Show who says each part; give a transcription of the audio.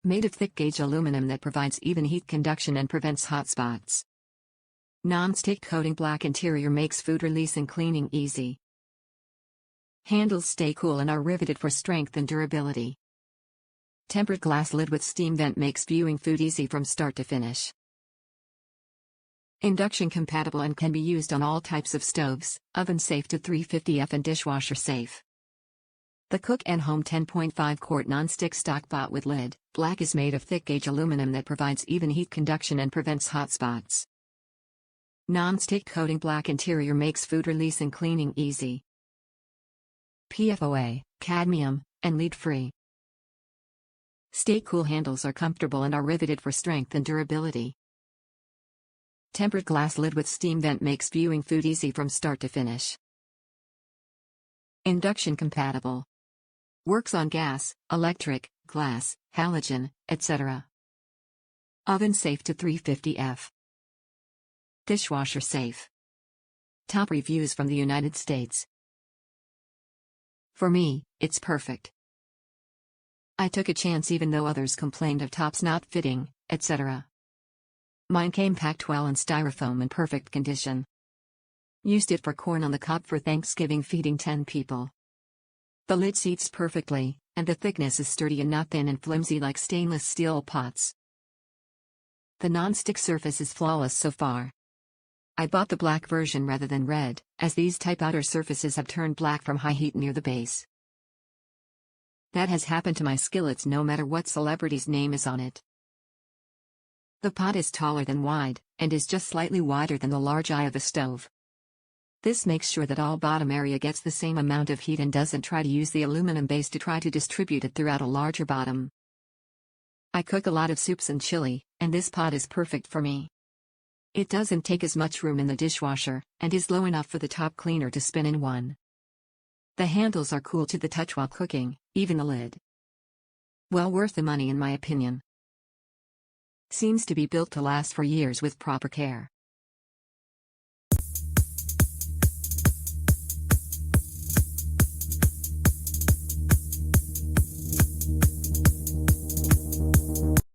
Speaker 1: Made of thick-gauge aluminum that provides even heat conduction and prevents hot spots. Non-stick coating black interior makes food release and cleaning easy. Handles stay cool and are riveted for strength and durability. Tempered glass lid with steam vent makes viewing food easy from start to finish. Induction compatible and can be used on all types of stoves, oven safe to 350F and dishwasher safe. The Cook & Home 10.5 quart non-stick stockpot with lid, black is made of thick-gauge aluminum that provides even heat conduction and prevents hot spots. Non-stick coating black interior makes food release and cleaning easy. Pfoa, cadmium, and lead-free. Stay cool handles are comfortable and are riveted for strength and durability. Tempered glass lid with steam vent makes viewing food easy from start to finish. Induction compatible. Works on gas, electric, glass, halogen, etc. Oven safe to 350F. Dishwasher safe. Top reviews from the United States. For me, it's perfect. I took a chance even though others complained of tops not fitting, etc. Mine came packed well in styrofoam in perfect condition. Used it for corn on the cob for Thanksgiving feeding 10 people. The lid seats perfectly, and the thickness is sturdy and not thin and flimsy like stainless steel pots. The non-stick surface is flawless so far. I bought the black version rather than red, as these type outer surfaces have turned black from high heat near the base. That has happened to my skillets no matter what celebrity's name is on it. The pot is taller than wide, and is just slightly wider than the large eye of the stove. This makes sure that all bottom area gets the same amount of heat and doesn't try to use the aluminum base to try to distribute it throughout a larger bottom. I cook a lot of soups and chili, and this pot is perfect for me. It doesn't take as much room in the dishwasher, and is low enough for the top cleaner to spin in one. The handles are cool to the touch while cooking, even the lid. Well worth the money in my opinion. Seems to be built to last for years with proper care.